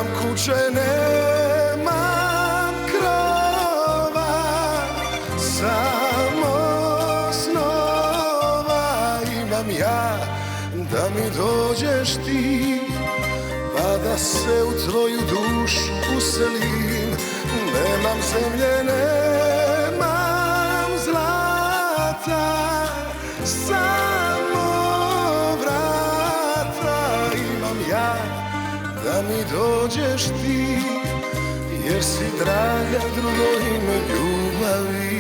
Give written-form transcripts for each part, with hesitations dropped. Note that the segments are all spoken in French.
Nemam kuće, nemam krova, samo snova imam ja, da mi dođeš ti, pa da se u tvoju dušu uselim. Nemam zemlje, nemam zlata, samo vrata imam ja, da mi dođeš ti, jer si draga drugo ime ljubavi.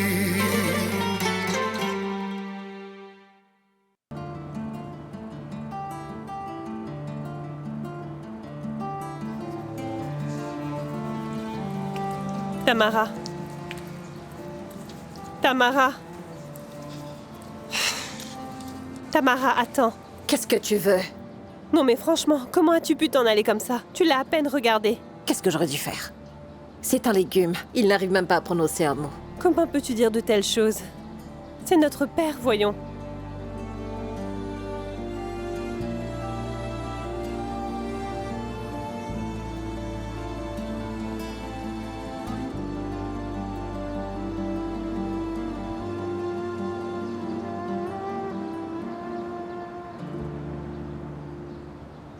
Tamara. Tamara. Tamara, attends. Qu'est-ce que tu veux? Non mais franchement, comment as-tu pu t'en aller comme ça? Tu l'as à peine regardé. Qu'est-ce que j'aurais dû faire? C'est un légume. Il n'arrive même pas à prononcer un mot. Comment peux-tu dire de telles choses? C'est notre père, voyons.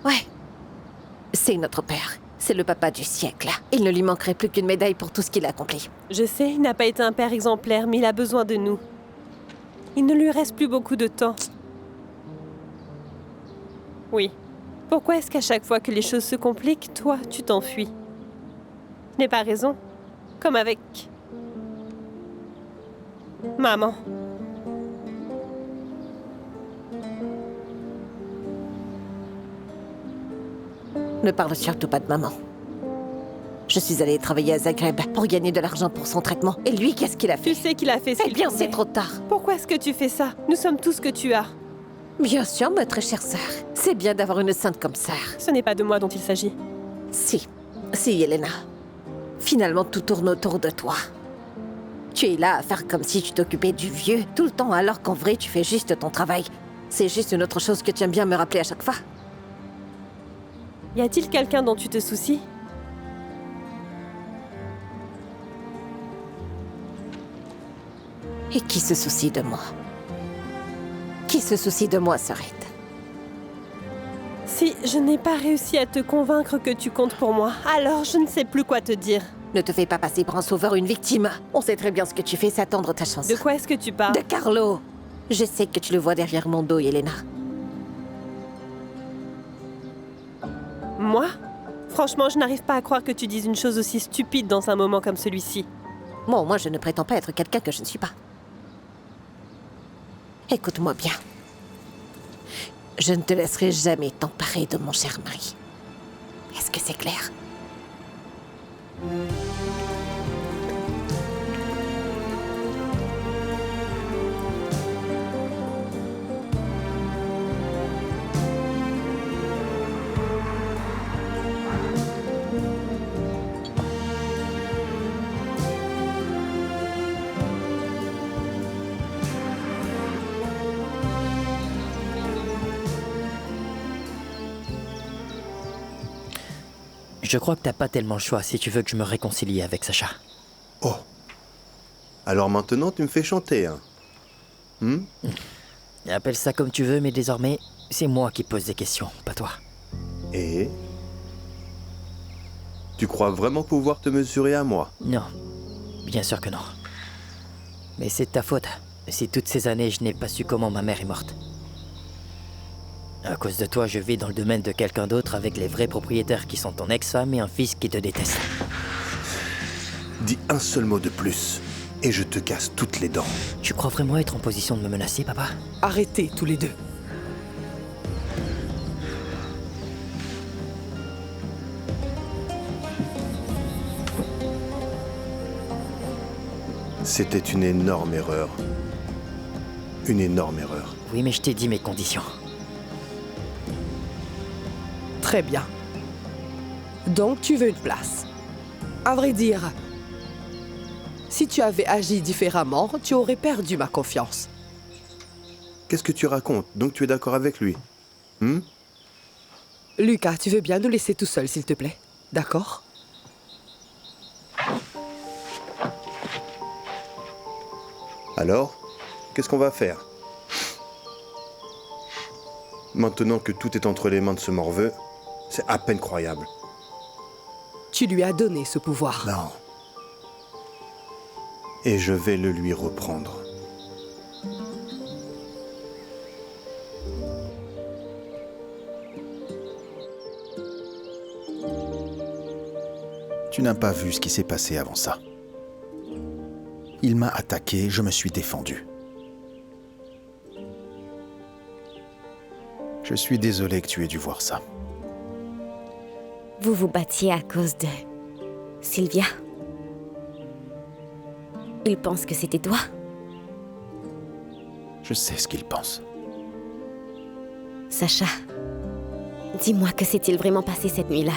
Ouais. C'est notre père. C'est le papa du siècle. Il ne lui manquerait plus qu'une médaille pour tout ce qu'il a accompli. Je sais, il n'a pas été un père exemplaire, mais il a besoin de nous. Il ne lui reste plus beaucoup de temps. Oui. Pourquoi est-ce qu'à chaque fois que les choses se compliquent, toi, tu t'enfuis? Je n'ai pas raison. Comme avec... maman. Ne parle surtout pas de maman. Je suis allée travailler à Zagreb pour gagner de l'argent pour son traitement. Et lui, qu'est-ce qu'il a fait? Tu sais qu'il a fait ce Eh qu'il bien, pouvait. c'est trop tard. Pourquoi est-ce que tu fais ça? Nous sommes tout ce que tu as. Bien sûr, ma très chère sœur. C'est bien d'avoir une sainte comme sœur. Ce n'est pas de moi dont il s'agit. Si, Elena. Finalement, tout tourne autour de toi. Tu es là à faire comme si tu t'occupais du vieux tout le temps, alors qu'en vrai, tu fais juste ton travail. C'est juste une autre chose que tu aimes bien me rappeler à chaque fois. Y a-t-il quelqu'un dont tu te soucies? Et qui se soucie de moi? Qui se soucie de moi, sœurette? Si je n'ai pas réussi à te convaincre que tu comptes pour moi, alors je ne sais plus quoi te dire. Ne te fais pas passer pour un sauveur ou une victime. On sait très bien ce que tu fais, c'est attendre ta chance. De quoi est-ce que tu parles? De Carlo. Je sais que tu le vois derrière mon dos, Elena. Moi? Franchement, je n'arrive pas à croire que tu dises une chose aussi stupide dans un moment comme celui-ci. Bon, moi, je ne prétends pas être quelqu'un que je ne suis pas. Écoute-moi bien. Je ne te laisserai jamais t'emparer de mon cher mari. Est-ce que c'est clair? Je crois que t'as pas tellement le choix si tu veux que je me réconcilie avec Sacha. Oh. Alors maintenant, tu me fais chanter, hein? Appelle ça comme tu veux, mais désormais, c'est moi qui pose des questions, pas toi. Et? Tu crois vraiment pouvoir te mesurer à moi? Non, bien sûr que non. Mais c'est de ta faute, si toutes ces années je n'ai pas su comment ma mère est morte. À cause de toi, je vis dans le domaine de quelqu'un d'autre avec les vrais propriétaires qui sont ton ex-femme et un fils qui te déteste. Dis un seul mot de plus, et je te casse toutes les dents. Tu crois vraiment être en position de me menacer, papa? Arrêtez tous les deux. C'était une énorme erreur. Une énorme erreur. Oui, mais je t'ai dit mes conditions. Très bien. Donc, tu veux une place. À vrai dire, si tu avais agi différemment, tu aurais perdu ma confiance. Qu'est-ce que tu racontes? Donc tu es d'accord avec lui? Lucas, tu veux bien nous laisser tout seuls, s'il te plaît? D'accord? Alors, qu'est-ce qu'on va faire? Maintenant que tout est entre les mains de ce morveux, c'est à peine croyable. Tu lui as donné ce pouvoir. Non. Et je vais le lui reprendre. Tu n'as pas vu ce qui s'est passé avant ça. Il m'a attaqué, je me suis défendu. Je suis désolé que tu aies dû voir ça. Vous vous battiez à cause de Sylvia? Il pense que c'était toi? Je sais ce qu'il pense. Sacha, dis-moi que s'est-il vraiment passé cette nuit-là?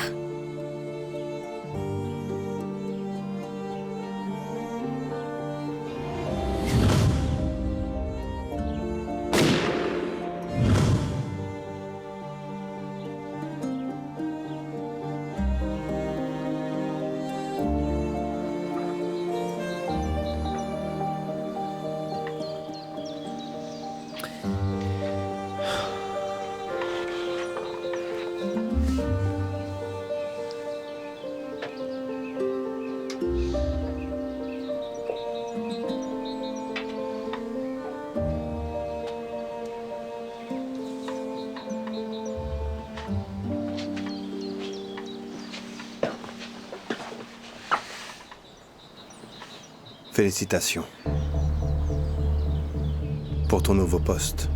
Félicitations. Pour ton nouveau poste.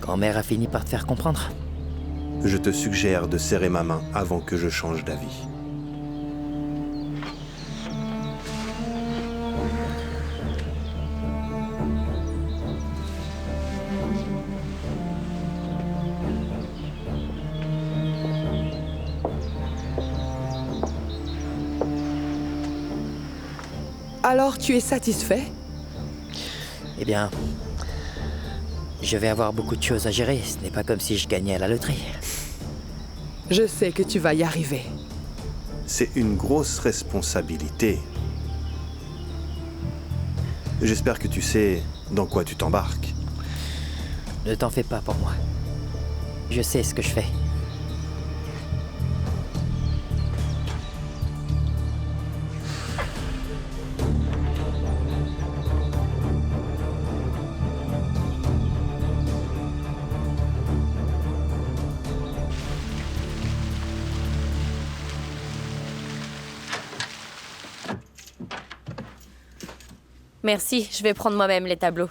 Grand-mère a fini par te faire comprendre. Je te suggère de serrer ma main avant que je change d'avis. Alors, tu es satisfait? Eh bien, je vais avoir beaucoup de choses à gérer. Ce n'est pas comme si je gagnais à la loterie. Je sais que tu vas y arriver. C'est une grosse responsabilité. J'espère que tu sais dans quoi tu t'embarques. Ne t'en fais pas pour moi. Je sais ce que je fais. Merci, je vais prendre moi-même les tableaux.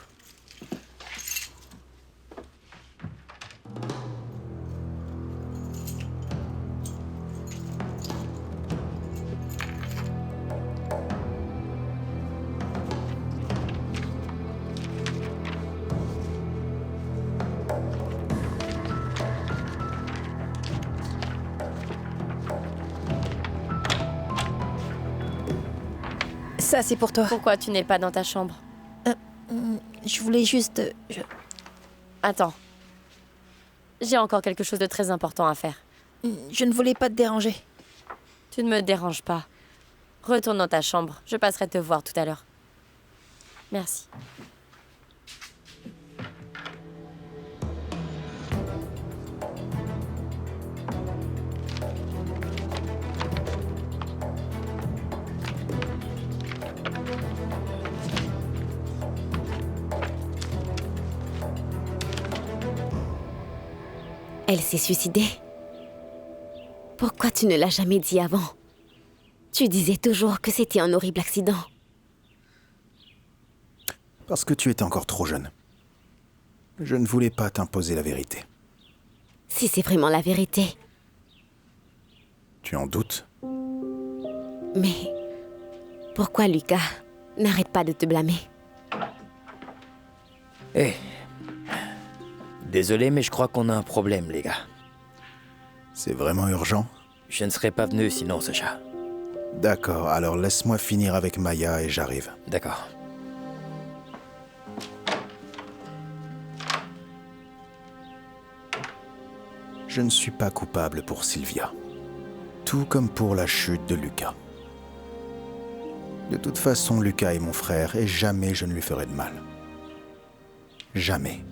Ça, c'est pour toi. Pourquoi tu n'es pas dans ta chambre? Je voulais juste... Attends. J'ai encore quelque chose de très important à faire. Je ne voulais pas te déranger. Tu ne me déranges pas. Retourne dans ta chambre. Je passerai te voir tout à l'heure. Merci. Elle s'est suicidée. Pourquoi tu ne l'as jamais dit avant? Tu disais toujours que c'était un horrible accident. Parce que tu étais encore trop jeune. Je ne voulais pas t'imposer la vérité. Si c'est vraiment la vérité. Tu en doutes? Mais pourquoi Lucas n'arrête pas de te blâmer? Hé. Désolé, mais je crois qu'on a un problème, les gars. C'est vraiment urgent? Je ne serais pas venu sinon, Sacha. D'accord, alors laisse-moi finir avec Maya et j'arrive. D'accord. Je ne suis pas coupable pour Sylvia. Tout comme pour la chute de Lucas. De toute façon, Lucas est mon frère et jamais je ne lui ferai de mal. Jamais.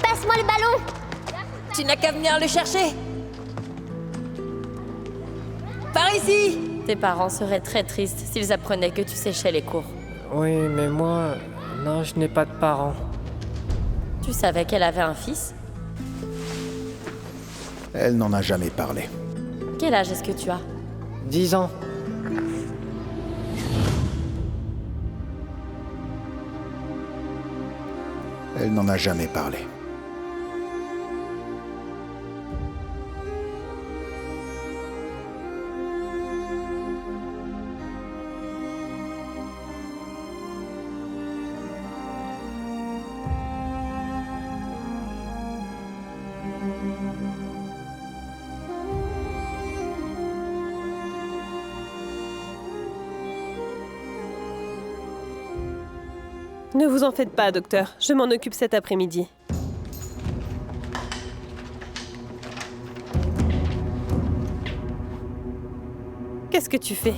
Passe-moi le ballon! Tu n'as qu'à venir le chercher. Par ici! Tes parents seraient très tristes s'ils apprenaient que tu séchais les cours. Oui, mais moi... Non, je n'ai pas de parents. Tu savais qu'elle avait un fils? Elle n'en a jamais parlé. Quel âge est-ce que tu as? 10 ans. Elle n'en a jamais parlé. Ne vous en faites pas, docteur. Je m'en occupe cet après-midi. Qu'est-ce que tu fais?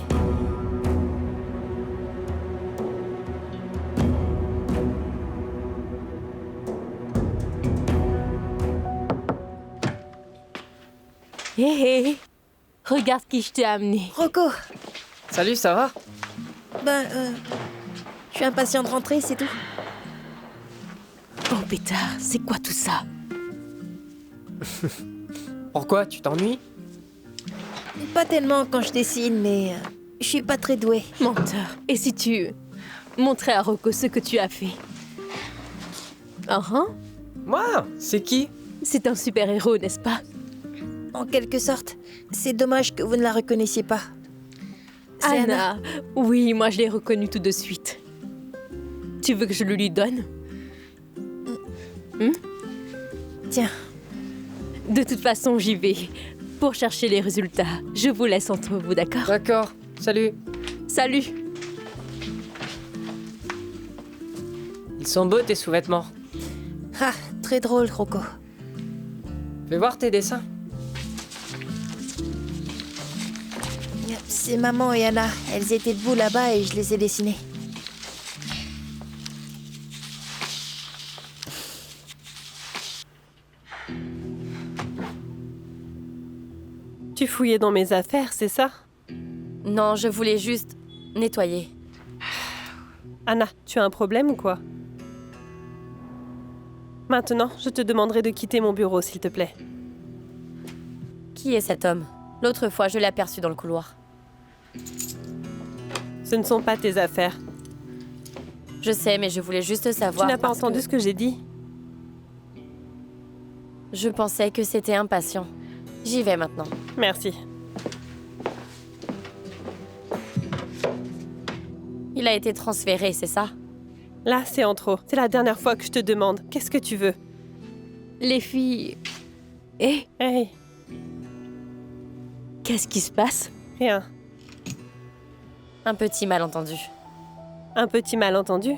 Hé hé! Regarde qui je t'ai amené. Rocco, Salut, ça va? je suis impatient de rentrer, c'est tout. Oh pétard, c'est quoi tout ça? Pourquoi? Tu t'ennuies? Pas tellement quand je dessine, mais je suis pas très douée. Menteur. Et si tu montrais à Rocco ce que tu as fait? Ah hein? Moi? C'est qui? C'est un super-héros, n'est-ce pas? En quelque sorte, c'est dommage que vous ne la reconnaissiez pas. C'est Anna. Oui, moi je l'ai reconnue tout de suite. Tu veux que je le lui donne? Tiens. De toute façon, j'y vais. Pour chercher les résultats, je vous laisse entre vous, d'accord? D'accord. Salut. Salut! Ils sont beaux tes sous-vêtements. Ah, très drôle, Rocco. Fais voir tes dessins. C'est maman et Anna. Elles étaient debout là-bas et je les ai dessinées. Tu fouillais dans mes affaires, c'est ça? Non, je voulais juste nettoyer. Anna, tu as un problème ou quoi? Maintenant, je te demanderai de quitter mon bureau, s'il te plaît. Qui est cet homme? L'autre fois, je l'ai aperçu dans le couloir. Ce ne sont pas tes affaires. Je sais, mais je voulais juste savoir... Tu n'as pas entendu ce que j'ai dit? Je pensais que c'était impatient. J'y vais maintenant. Merci. Il a été transféré, c'est ça? Là, c'est en trop. C'est la dernière fois que je te demande. Qu'est-ce que tu veux? Les filles... Eh, Hey, qu'est-ce qui se passe? rien. Un petit malentendu. Un petit malentendu?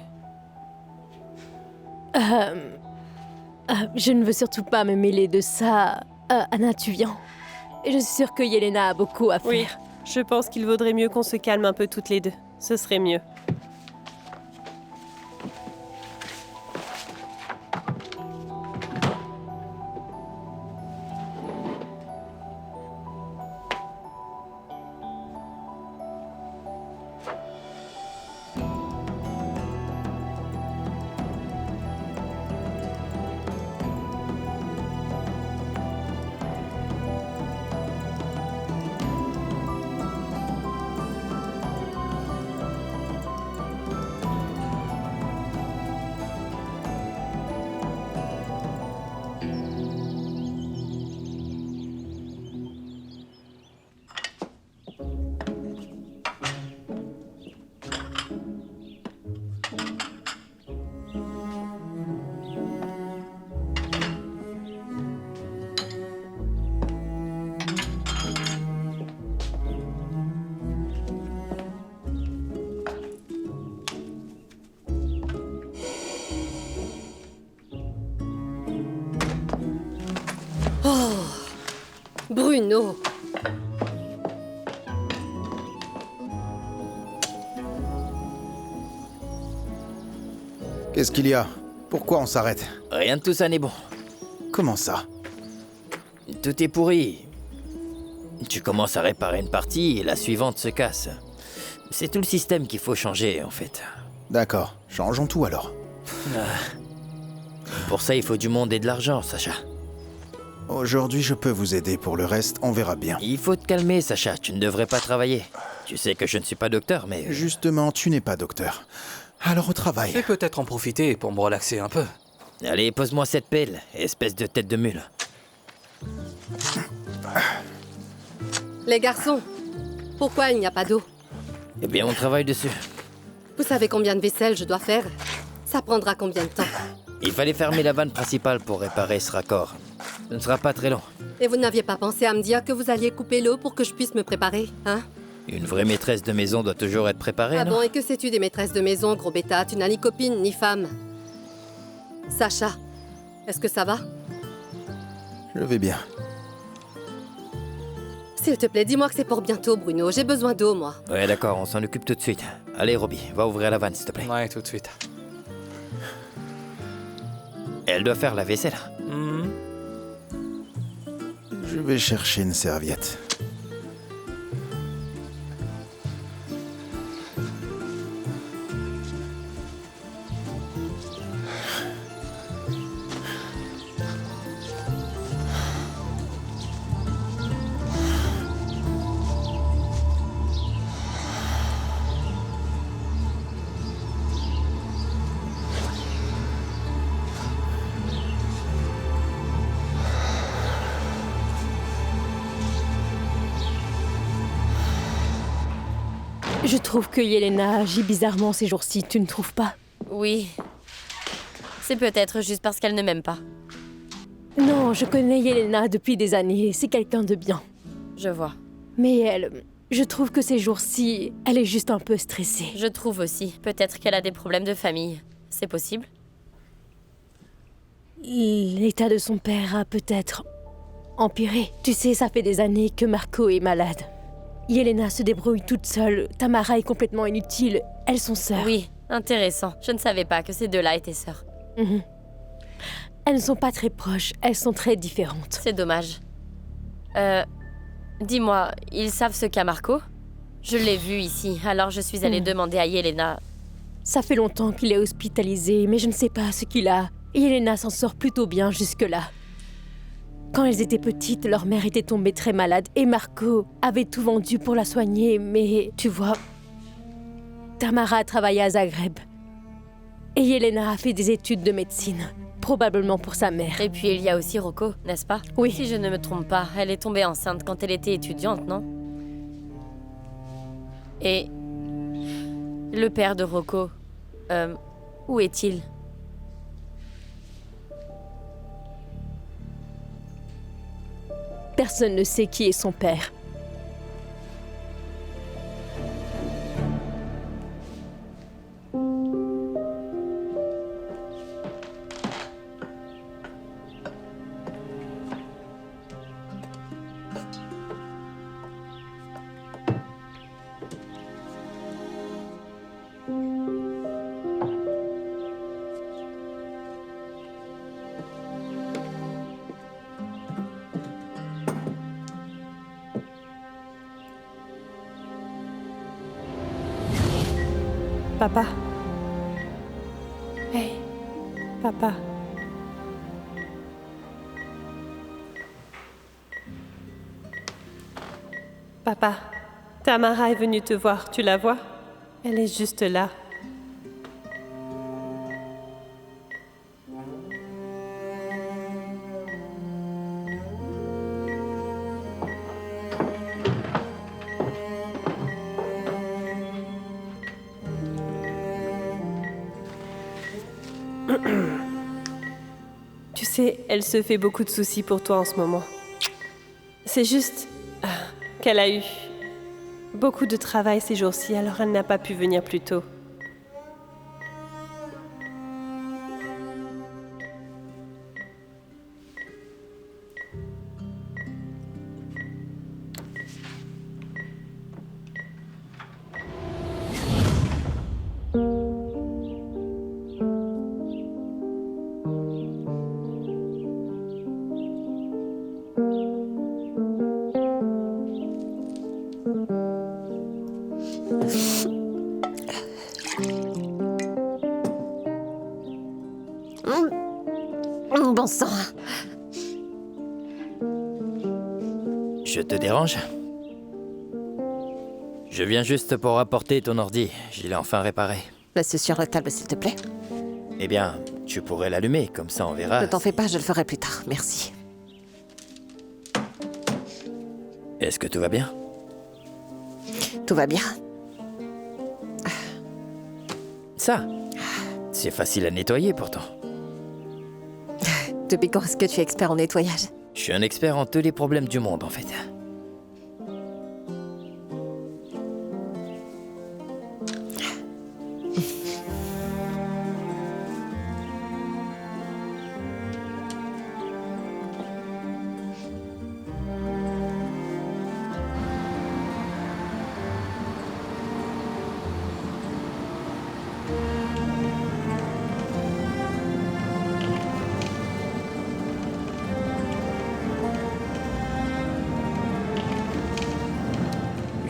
Je ne veux surtout pas me mêler de ça. Anna, tu viens. Je suis sûre que Yelena a beaucoup à faire. Oui, je pense qu'il vaudrait mieux qu'on se calme un peu toutes les deux. Ce serait mieux. Bruno! Qu'est-ce qu'il y a? Pourquoi on s'arrête? Rien de tout ça n'est bon. Comment ça? Tout est pourri. Tu commences à réparer une partie et la suivante se casse. C'est tout le système qu'il faut changer, en fait. D'accord, changeons tout alors. Pour ça, il faut du monde et de l'argent, Sacha. Aujourd'hui, je peux vous aider. Pour le reste, on verra bien. Il faut te calmer, Sacha. Tu ne devrais pas travailler. Tu sais que je ne suis pas docteur, mais... Justement, tu n'es pas docteur. Alors au travail. Je vais peut-être en profiter pour me relaxer un peu. Allez, pose-moi cette pelle, espèce de tête de mule. Les garçons, pourquoi il n'y a pas d'eau? Eh bien, on travaille dessus. Vous savez combien de vaisselle je dois faire? Ça prendra combien de temps? Il fallait fermer la vanne principale pour réparer ce raccord. Ce ne sera pas très long. Et vous n'aviez pas pensé à me dire que vous alliez couper l'eau pour que je puisse me préparer, hein? Une vraie maîtresse de maison doit toujours être préparée, Ah non? bon, et que sais-tu des maîtresses de maison, gros bêta? Tu n'as ni copine, ni femme. Sacha, est-ce que ça va? Je vais bien. S'il te plaît, dis-moi que c'est pour bientôt, Bruno. J'ai besoin d'eau, moi. Ouais, d'accord, on s'en occupe tout de suite. Allez, Robbie, va ouvrir la vanne, s'il te plaît. Ouais, tout de suite. Elle doit faire la vaisselle. Je vais chercher une serviette. Je trouve que Yelena agit bizarrement ces jours-ci, tu ne trouves pas? Oui. C'est peut-être juste parce qu'elle ne m'aime pas. Non, je connais Yelena depuis des années, c'est quelqu'un de bien. Je vois. Mais elle... Je trouve que ces jours-ci, elle est juste un peu stressée. Je trouve aussi. Peut-être qu'elle a des problèmes de famille. C'est possible? L'état de son père a peut-être empirer. Tu sais, ça fait des années que Marco est malade. Yelena se débrouille toute seule. Tamara est complètement inutile. Elles sont sœurs. Oui, intéressant. Je ne savais pas que ces deux-là étaient sœurs. Elles ne sont pas très proches. Elles sont très différentes. C'est dommage. Dis-moi, ils savent ce qu'a Marco? Je l'ai vu ici, alors je suis allée demander à Yelena. Ça fait longtemps qu'il est hospitalisé, mais je ne sais pas ce qu'il a. Yelena s'en sort plutôt bien jusque-là. Quand elles étaient petites, leur mère était tombée très malade et Marco avait tout vendu pour la soigner, mais tu vois, Tamara a travaillé à Zagreb. Et Yelena a fait des études de médecine, probablement pour sa mère. Et puis il y a aussi Rocco, n'est-ce pas? Oui. Si je ne me trompe pas, elle est tombée enceinte quand elle était étudiante, non? Et le père de Rocco, où est-il? Personne ne sait qui est son père. Papa. Hey, papa. Papa, Tamara est venue te voir, tu la vois? Elle est juste là. Tu sais, elle se fait beaucoup de soucis pour toi en ce moment. C'est juste qu'elle a eu beaucoup de travail ces jours-ci, alors elle n'a pas pu venir plus tôt. Bon sang. Je te dérange? Je viens juste pour apporter ton ordi. Je l'ai enfin réparé. Laisse sur la table, s'il te plaît. Eh bien, tu pourrais l'allumer, comme ça on verra. Ne t'en fais pas, je le ferai plus tard. Merci. Est-ce que tout va bien? Tout va bien. Ça, c'est facile à nettoyer pourtant. Depuis quand est-ce que tu es expert en nettoyage? Je suis un expert en tous les problèmes du monde, en fait.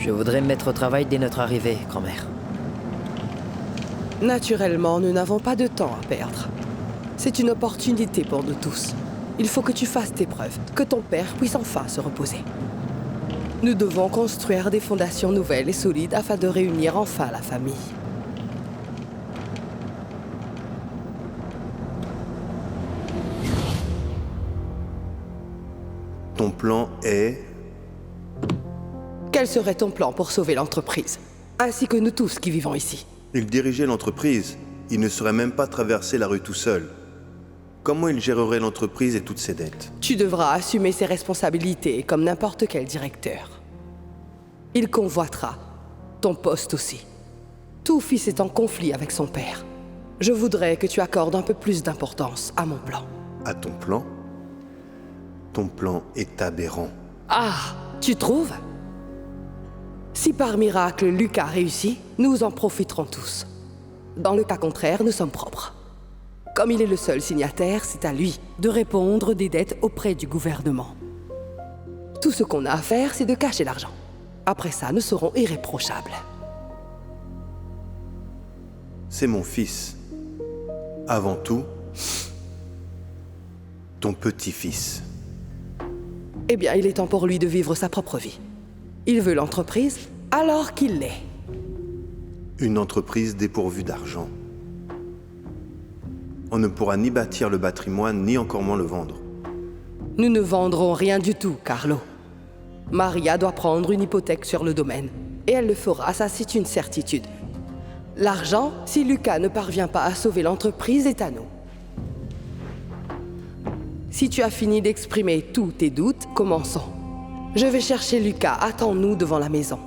Je voudrais me mettre au travail dès notre arrivée, grand-mère. Naturellement, nous n'avons pas de temps à perdre. C'est une opportunité pour nous tous. Il faut que tu fasses tes preuves, que ton père puisse enfin se reposer. Nous devons construire des fondations nouvelles et solides afin de réunir enfin la famille. Ton plan est... Quel serait ton plan pour sauver l'entreprise, ainsi que nous tous qui vivons ici? Il dirigeait l'entreprise. Il ne saurait même pas traverser la rue tout seul. Comment il gérerait l'entreprise et toutes ses dettes? Tu devras assumer ses responsabilités comme n'importe quel directeur. Il convoitera ton poste aussi. Tout fils est en conflit avec son père. Je voudrais que tu accordes un peu plus d'importance à mon plan. À ton plan? Ton plan est aberrant. Ah, tu trouves? Si par miracle Lucas réussit, nous en profiterons tous. Dans le cas contraire, nous sommes propres. Comme il est le seul signataire, c'est à lui de répondre des dettes auprès du gouvernement. Tout ce qu'on a à faire, c'est de cacher l'argent. Après ça, nous serons irréprochables. C'est mon fils. Avant tout, ton petit-fils. Eh bien, il est temps pour lui de vivre sa propre vie. Il veut l'entreprise, alors qu'il l'est. Une entreprise dépourvue d'argent. On ne pourra ni bâtir le patrimoine, ni encore moins le vendre. Nous ne vendrons rien du tout, Carlo. Maria doit prendre une hypothèque sur le domaine. Et elle le fera, ça c'est une certitude. L'argent, si Lucas ne parvient pas à sauver l'entreprise, est à nous. Si tu as fini d'exprimer tous tes doutes, commençons. Je vais chercher Lucas, attends-nous devant la maison.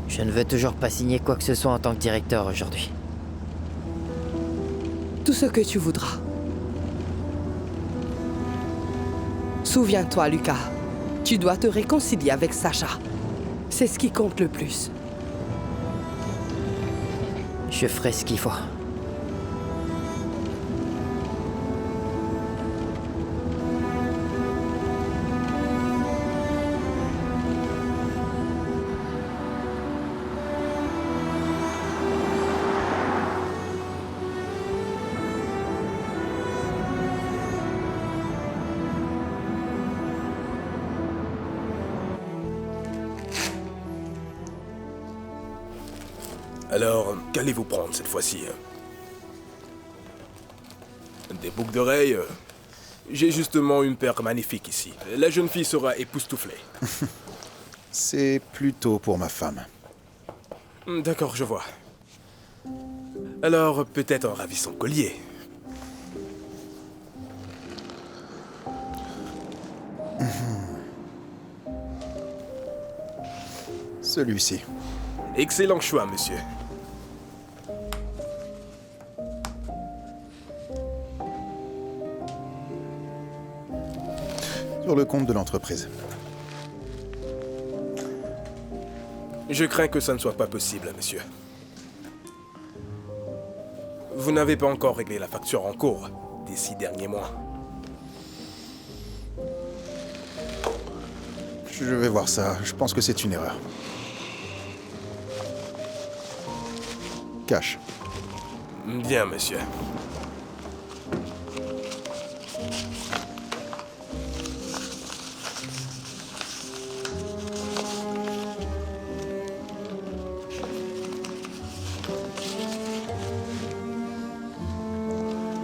Je ne veux toujours pas signer quoi que ce soit en tant que directeur aujourd'hui. Tout ce que tu voudras. Souviens-toi, Lucas, tu dois te réconcilier avec Sacha. C'est ce qui compte le plus. Je ferai ce qu'il faut. Alors, qu'allez-vous prendre cette fois-ci? Des boucles d'oreilles? J'ai justement une paire magnifique ici. La jeune fille sera époustouflée. C'est plutôt pour ma femme. D'accord, je vois. Alors, peut-être un ravissant collier. Celui-ci. Excellent choix, monsieur. Sur le compte de l'entreprise. Je crains que ça ne soit pas possible, monsieur. Vous n'avez pas encore réglé la facture en cours des 6 derniers mois. Je vais voir ça. Je pense que c'est une erreur. Cash. Bien, monsieur.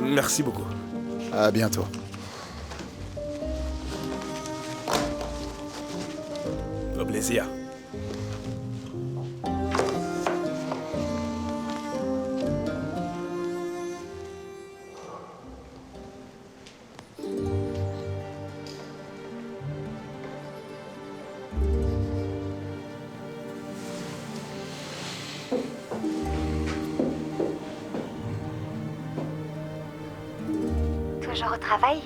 Merci beaucoup. À bientôt. Au plaisir. Toujours au travail?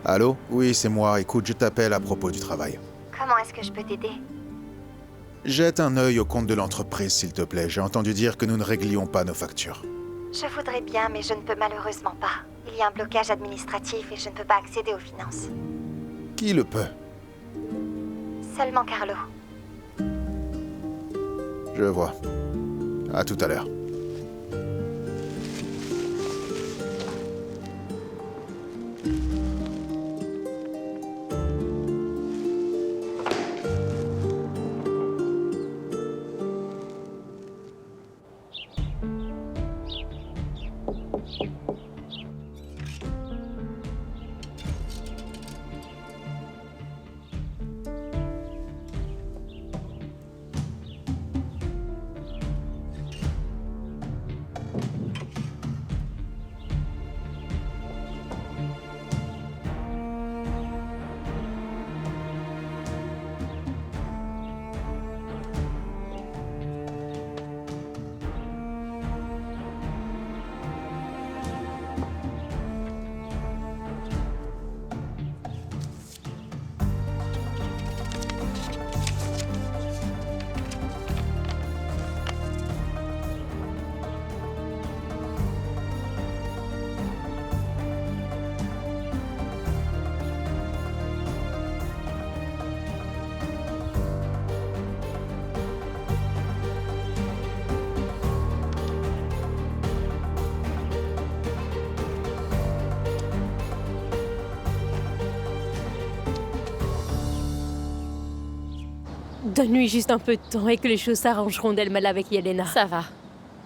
Allô? Oui, c'est moi. Écoute, je t'appelle à propos du travail. Comment est-ce que je peux t'aider? Jette un œil au compte de l'entreprise, s'il te plaît. J'ai entendu dire que nous ne réglions pas nos factures. Je voudrais bien, mais je ne peux malheureusement pas. Il y a un blocage administratif et je ne peux pas accéder aux finances. Qui le peut? Seulement Carlo. Je vois. À tout à l'heure. Donne-lui juste un peu de temps et que les choses s'arrangeront d'elles-mêmes avec Yelena. Ça va.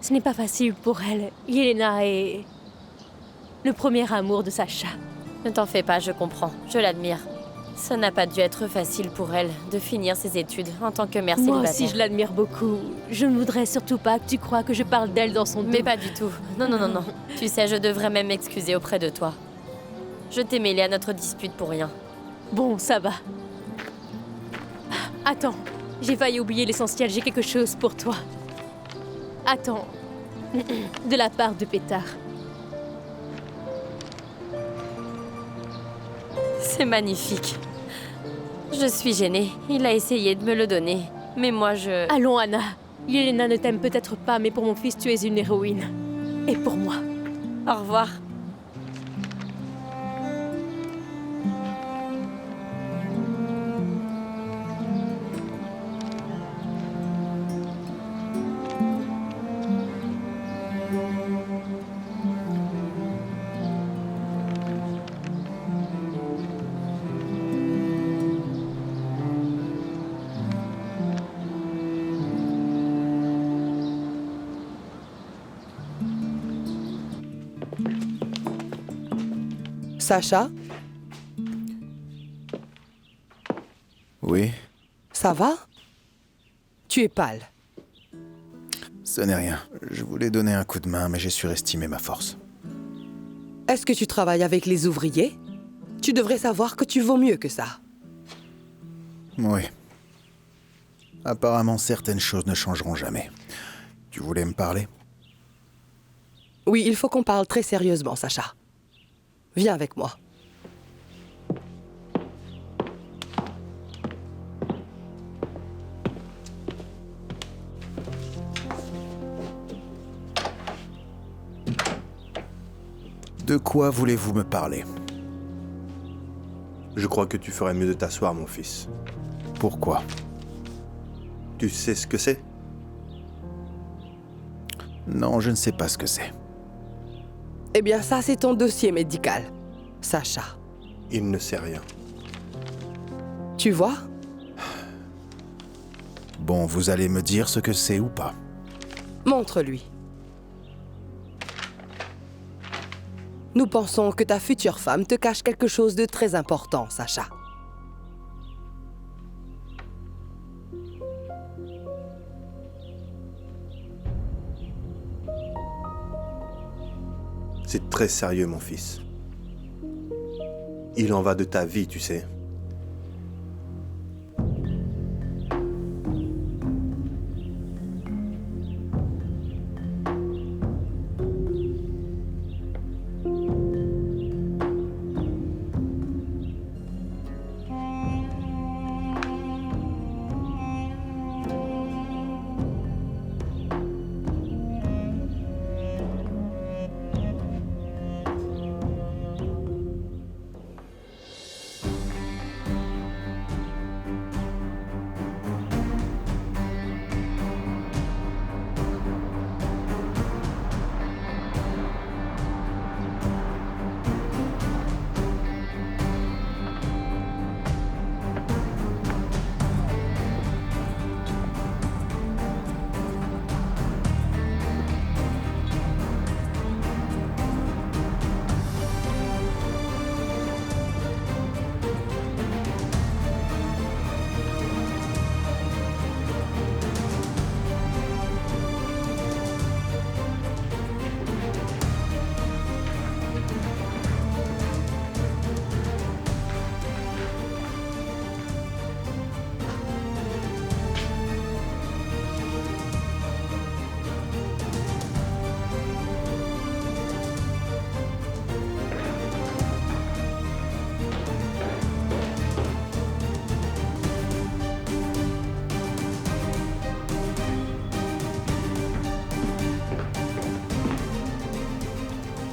Ce n'est pas facile pour elle. Yelena est le premier amour de Sacha. Ne t'en fais pas, je comprends. Je l'admire. Ça n'a pas dû être facile pour elle de finir ses études en tant que mère Moi célibataire. aussi, je l'admire beaucoup. Je ne voudrais surtout pas que tu crois que je parle d'elle dans son dos. Mais pas du tout. Non, non, non, non. Tu sais, je devrais même m'excuser auprès de toi. Je t'ai mêlée à notre dispute pour rien. Bon, ça va. Attends, j'ai failli oublier l'essentiel. J'ai quelque chose pour toi. Attends. De la part de Pétard. C'est magnifique. Je suis gênée. Il a essayé de me le donner. Mais moi, je... Allons, Anna. Yelena ne t'aime peut-être pas, mais pour mon fils, tu es une héroïne. Et pour moi. Au revoir. Sacha, Oui, ça va? Tu es pâle. ce n'est rien. Je voulais donner un coup de main, mais j'ai surestimé ma force. Est-ce que tu travailles avec les ouvriers? Tu devrais savoir que tu vaux mieux que ça. Oui. Apparemment, certaines choses ne changeront jamais. Tu voulais me parler? Oui, il faut qu'on parle très sérieusement, Sacha. Viens avec moi. De quoi voulez-vous me parler? Je crois que tu ferais mieux de t'asseoir, mon fils. Pourquoi? Tu sais ce que c'est? Non, je ne sais pas ce que c'est. Eh bien, ça, c'est ton dossier médical, Sacha. Il ne sait rien. Tu vois? Bon, vous allez me dire ce que c'est ou pas. Montre-lui. Nous pensons que ta future femme te cache quelque chose de très important, Sacha. C'est très sérieux, mon fils. Il en va de ta vie, tu sais.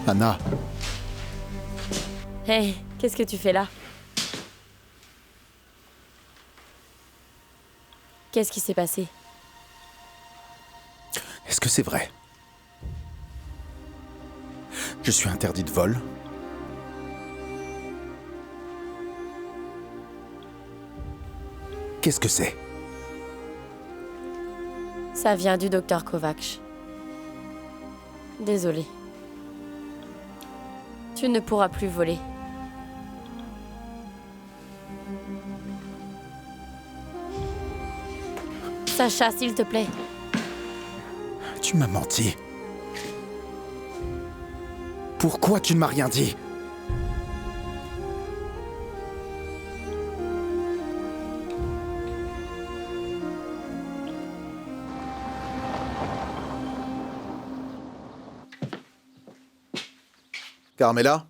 Anna, Hé, qu'est-ce que tu fais là? Qu'est-ce qui s'est passé? est-ce que c'est vrai? Je suis interdit de vol? Qu'est-ce que c'est? Ça vient du docteur Kovacs. Désolée. Tu ne pourras plus voler. Sacha, s'il te plaît. Tu m'as menti. Pourquoi tu ne m'as rien dit? Carmela?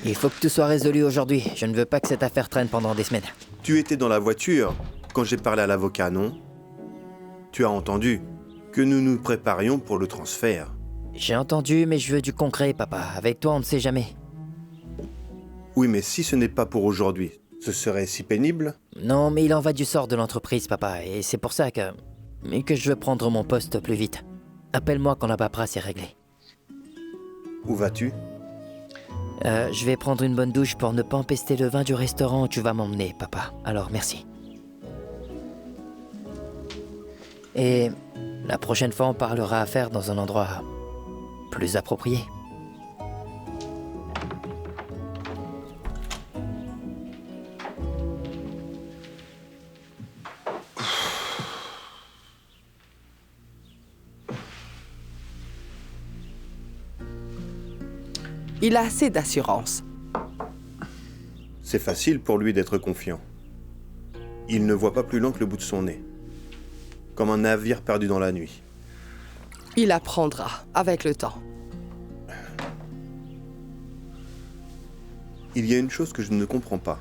Il faut que tout soit résolu aujourd'hui. Je ne veux pas que cette affaire traîne pendant des semaines. Tu étais dans la voiture quand j'ai parlé à l'avocat, non? Tu as entendu que nous nous préparions pour le transfert. J'ai entendu, mais je veux du concret, papa. Avec toi, on ne sait jamais. Oui, mais si ce n'est pas pour aujourd'hui, ce serait si pénible? Non, mais il en va du sort de l'entreprise, papa. Et c'est pour ça que je veux prendre mon poste plus vite. Appelle-moi quand la paperasse est réglée. Où vas-tu? Je vais prendre une bonne douche pour ne pas empester le vin du restaurant où tu vas m'emmener, papa. Alors, merci. Et la prochaine fois, on parlera affaires dans un endroit plus approprié. Il a assez d'assurance. C'est facile pour lui d'être confiant. Il ne voit pas plus loin que le bout de son nez. Comme un navire perdu dans la nuit. Il apprendra avec le temps. Il y a une chose que je ne comprends pas.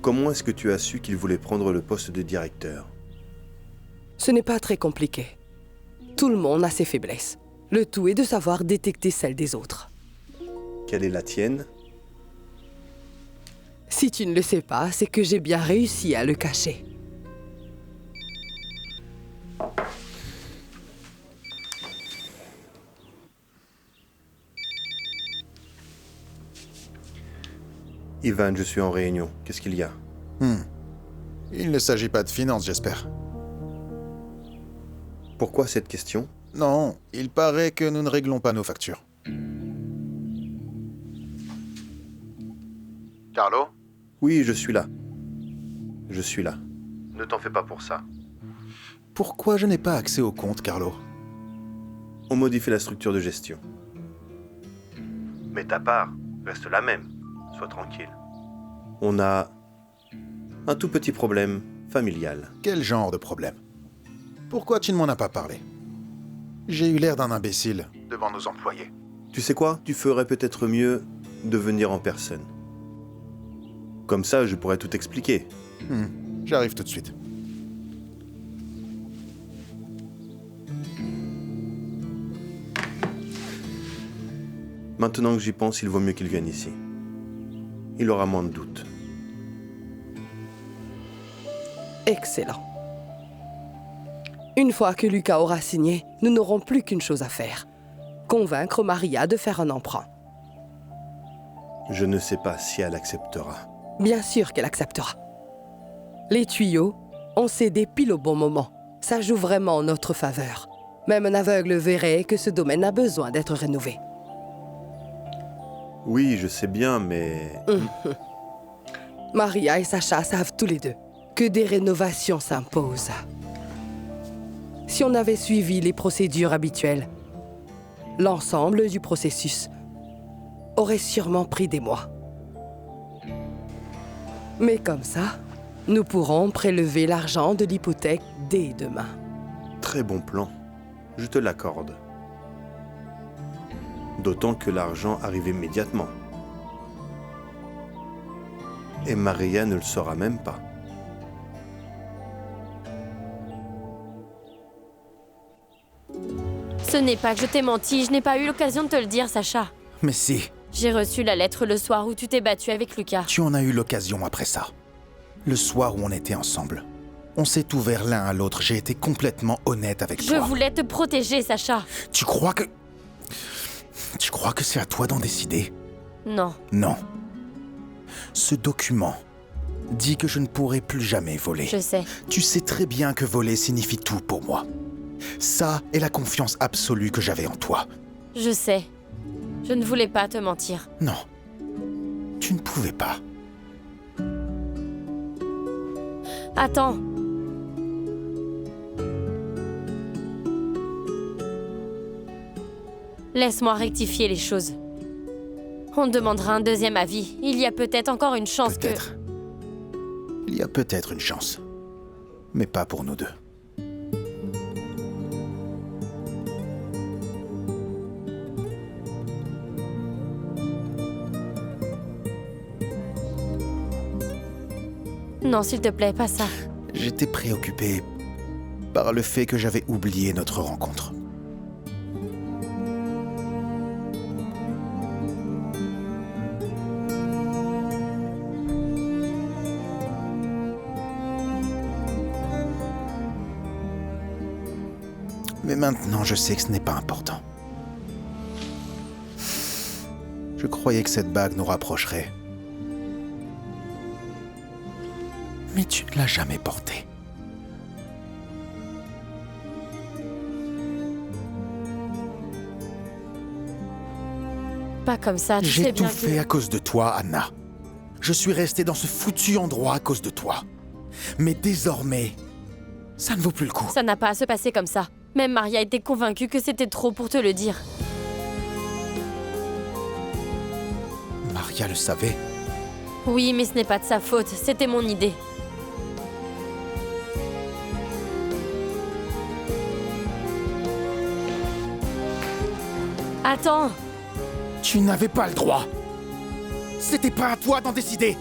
Comment est-ce que tu as su qu'il voulait prendre le poste de directeur? Ce n'est pas très compliqué. Tout le monde a ses faiblesses. Le tout est de savoir détecter celles des autres. Quelle est la tienne? Si tu ne le sais pas, c'est que j'ai bien réussi à le cacher. Ivan, je suis en réunion. Qu'est-ce qu'il y a? Il ne s'agit pas de finances, j'espère. Pourquoi cette question? Non, il paraît que nous ne réglons pas nos factures. Carlo? Oui, je suis là. Je suis là. Ne t'en fais pas pour ça. Pourquoi je n'ai pas accès au compte, Carlo? On modifie la structure de gestion. Mais ta part reste la même. Sois tranquille. On a un tout petit problème familial. Quel genre de problème? Pourquoi tu ne m'en as pas parlé? J'ai eu l'air d'un imbécile devant nos employés. Tu sais quoi? Tu ferais peut-être mieux de venir en personne. Comme ça, je pourrais tout expliquer. J'arrive tout de suite. Maintenant que j'y pense, il vaut mieux qu'il vienne ici. Il aura moins de doutes. Excellent. Une fois que Lucas aura signé, nous n'aurons plus qu'une chose à faire. Convaincre Maria de faire un emprunt. Je ne sais pas si elle acceptera. Bien sûr qu'elle acceptera. Les tuyaux ont cédé pile au bon moment. Ça joue vraiment en notre faveur. Même un aveugle verrait que ce domaine a besoin d'être rénové. Oui, je sais bien, mais... Maria et Sacha savent tous les deux que des rénovations s'imposent. Si on avait suivi les procédures habituelles, l'ensemble du processus aurait sûrement pris des mois. Mais comme ça, nous pourrons prélever l'argent de l'hypothèque dès demain. Très bon plan. Je te l'accorde. D'autant que l'argent arrive immédiatement. Et Maria ne le saura même pas. Ce n'est pas que je t'ai menti, je n'ai pas eu l'occasion de te le dire, Sacha. Mais si, J'ai reçu la lettre le soir où tu t'es battu avec Lucas. tu en as eu l'occasion après ça. Le soir où on était ensemble. On s'est ouvert l'un à l'autre, j'ai été complètement honnête avec Je toi. voulais te protéger, Sacha. Tu crois que c'est à toi d'en décider? Non. Non. Ce document dit que je ne pourrai plus jamais voler. Je sais. Tu sais très bien que voler signifie tout pour moi. Ça est la confiance absolue que j'avais en toi. Je sais. Je ne voulais pas te mentir. Non. Tu ne pouvais pas. Attends. Laisse-moi rectifier les choses. On demandera un deuxième avis. Il y a peut-être encore une chance Peut-être. Il y a peut-être une chance. Mais pas pour nous deux. Non, s'il te plaît, pas ça. J'étais préoccupé par le fait que j'avais oublié notre rencontre. Mais maintenant, je sais que ce n'est pas important. Je croyais que cette bague nous rapprocherait. Mais tu ne l'as jamais portée. Pas comme ça, tu sais J'ai bien tout fait à cause de toi, Anna. Je suis resté dans ce foutu endroit à cause de toi. Mais désormais, ça ne vaut plus le coup. Ça n'a pas à se passer comme ça. Même Maria était convaincue que c'était trop pour te le dire. Maria le savait. Oui, mais ce n'est pas de sa faute, c'était mon idée. Attends. Tu n'avais pas le droit. C'était pas à toi d'en décider.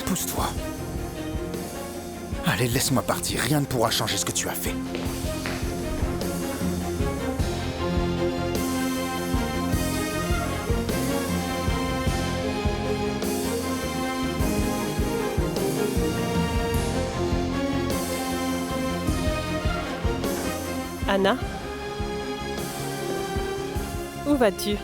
Pousse-toi. Allez, laisse-moi partir. Rien ne pourra changer ce que tu as fait. Anna? Où vas-tu?